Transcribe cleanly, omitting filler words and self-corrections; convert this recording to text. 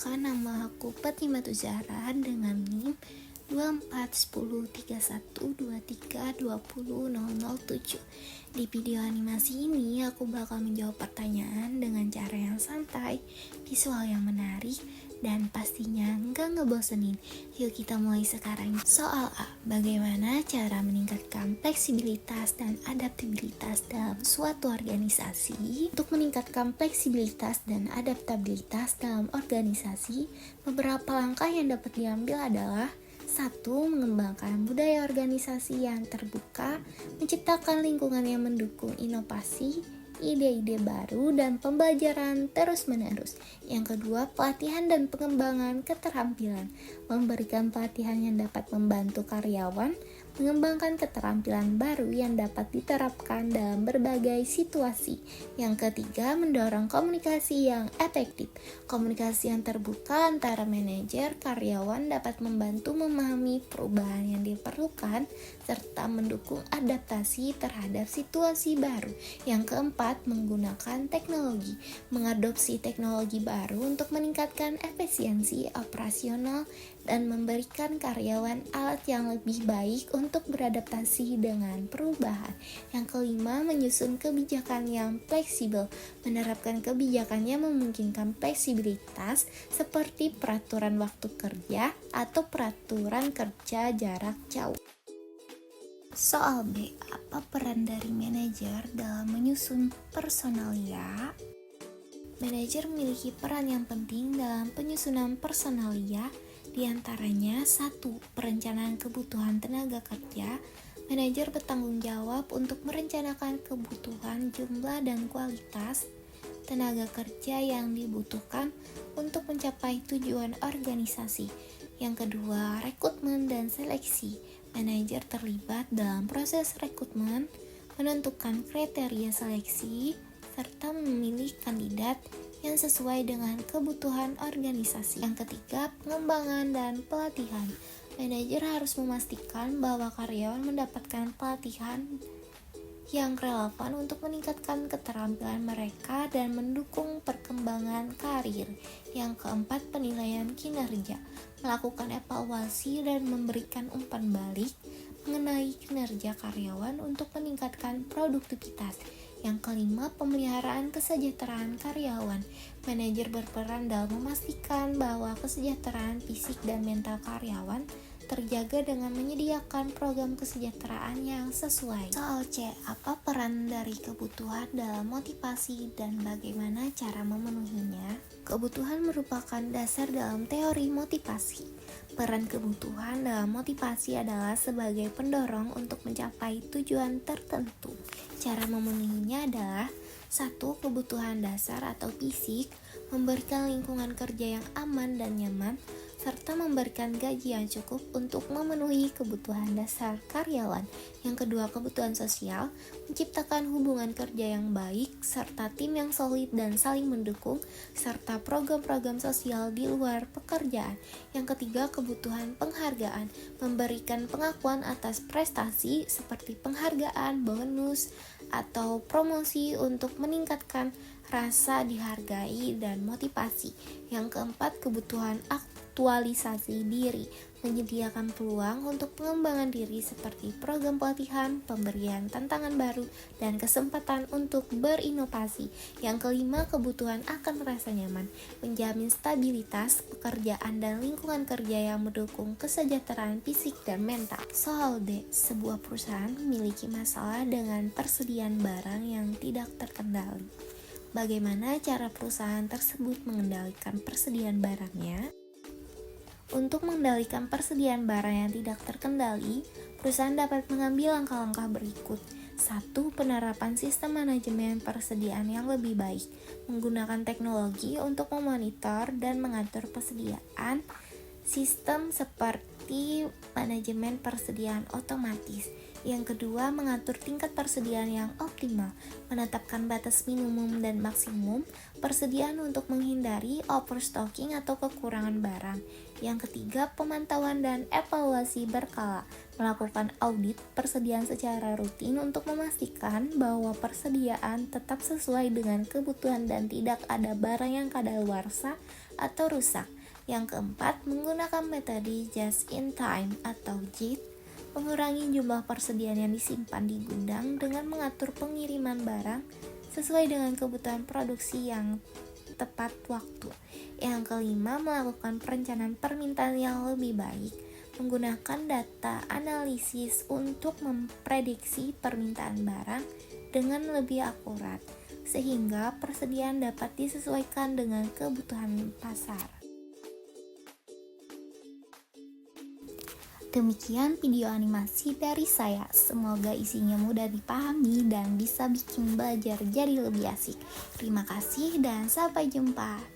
Perkenalkan, nama aku Fatimah Zahra dengan NIM 24103123200007. Di video animasi ini aku bakal menjawab pertanyaan dengan cara yang santai, visual yang menarik, dan pastinya nggak ngebosenin. Yuk kita mulai sekarang. Soal A, bagaimana cara meningkatkan fleksibilitas dan adaptabilitas dalam suatu organisasi? Untuk meningkatkan fleksibilitas dan adaptabilitas dalam organisasi, beberapa langkah yang dapat diambil adalah: 1. Mengembangkan budaya organisasi yang terbuka, menciptakan lingkungan yang mendukung inovasi, ide-ide baru, dan pembelajaran terus-menerus. Yang kedua, pelatihan dan pengembangan keterampilan, memberikan pelatihan yang dapat membantu karyawan mengembangkan keterampilan baru yang dapat diterapkan dalam berbagai situasi. Yang ketiga, mendorong komunikasi yang efektif. Komunikasi yang terbuka antara manajer, karyawan dapat membantu memahami perubahan yang diperlukan serta mendukung adaptasi terhadap situasi baru. Yang keempat, menggunakan teknologi. Mengadopsi teknologi baru untuk meningkatkan efisiensi operasional dan memberikan karyawan alat yang lebih baik untuk beradaptasi dengan perubahan. Yang kelima, menyusun kebijakan yang fleksibel. Menerapkan kebijakan yang memungkinkan fleksibilitas seperti peraturan waktu kerja atau peraturan kerja jarak jauh. Soal B, apa peran dari manajer dalam menyusun personalia? Manajer memiliki peran yang penting dalam penyusunan personalia. Di antaranya, 1. Perencanaan kebutuhan tenaga kerja. Manajer bertanggung jawab untuk merencanakan kebutuhan jumlah dan kualitas tenaga kerja yang dibutuhkan untuk mencapai tujuan organisasi. Yang kedua, rekrutmen dan seleksi. Manajer terlibat dalam proses rekrutmen, menentukan kriteria seleksi, serta memilih kandidat yang sesuai dengan kebutuhan organisasi. Yang ketiga, pengembangan dan pelatihan. Manajer harus memastikan bahwa karyawan mendapatkan pelatihan yang relevan untuk meningkatkan keterampilan mereka dan mendukung perkembangan karir. Yang keempat, penilaian kinerja. Melakukan evaluasi dan memberikan umpan balik mengenai kinerja karyawan untuk meningkatkan produktivitas. Yang kelima, pemeliharaan kesejahteraan karyawan. Manajer berperan dalam memastikan bahwa kesejahteraan fisik dan mental karyawan terjaga dengan menyediakan program kesejahteraan yang sesuai. Soal C, apa peran dari kebutuhan dalam motivasi dan bagaimana cara memenuhinya? Kebutuhan merupakan dasar dalam teori motivasi. Peran kebutuhan dalam motivasi adalah sebagai pendorong untuk mencapai tujuan tertentu. Cara memenuhinya adalah: 1. Kebutuhan dasar atau fisik, memberikan lingkungan kerja yang aman dan nyaman, serta memberikan gaji yang cukup untuk memenuhi kebutuhan dasar karyawan. Yang kedua, kebutuhan sosial, menciptakan hubungan kerja yang baik, serta tim yang solid dan saling mendukung, serta program-program sosial di luar pekerjaan. Yang ketiga, kebutuhan penghargaan, memberikan pengakuan atas prestasi seperti penghargaan, bonus, atau promosi untuk meningkatkan rasa dihargai dan motivasi. Yang keempat, kebutuhan aktualisasi diri, menyediakan peluang untuk pengembangan diri seperti program pelatihan, pemberian tantangan baru, dan kesempatan untuk berinovasi. Yang kelima, kebutuhan akan rasa nyaman, menjamin stabilitas pekerjaan dan lingkungan kerja yang mendukung kesejahteraan fisik dan mental. Soal D, sebuah perusahaan memiliki masalah dengan persediaan barang yang tidak terkendali. Bagaimana cara perusahaan tersebut mengendalikan persediaan barangnya? Untuk mengendalikan persediaan barang yang tidak terkendali, perusahaan dapat mengambil langkah-langkah berikut. 1. Penerapan sistem manajemen persediaan yang lebih baik, menggunakan teknologi untuk memonitor dan mengatur persediaan. Sistem seperti manajemen persediaan otomatis Yang kedua, mengatur tingkat persediaan yang optimal, menetapkan batas minimum dan maksimum persediaan untuk menghindari overstocking atau kekurangan barang. Yang ketiga, pemantauan dan evaluasi berkala, melakukan audit persediaan secara rutin untuk memastikan bahwa persediaan tetap sesuai dengan kebutuhan dan tidak ada barang yang kadaluarsa atau rusak. Yang keempat, menggunakan metode just in time atau JIT, mengurangi jumlah persediaan yang disimpan di gudang dengan mengatur pengiriman barang sesuai dengan kebutuhan produksi yang tepat waktu. Yang kelima, melakukan perencanaan permintaan yang lebih baik, menggunakan data analisis untuk memprediksi permintaan barang dengan lebih akurat, sehingga persediaan dapat disesuaikan dengan kebutuhan pasar. Demikian video animasi dari saya. Semoga isinya mudah dipahami dan bisa bikin belajar jadi lebih asik. Terima kasih dan sampai jumpa.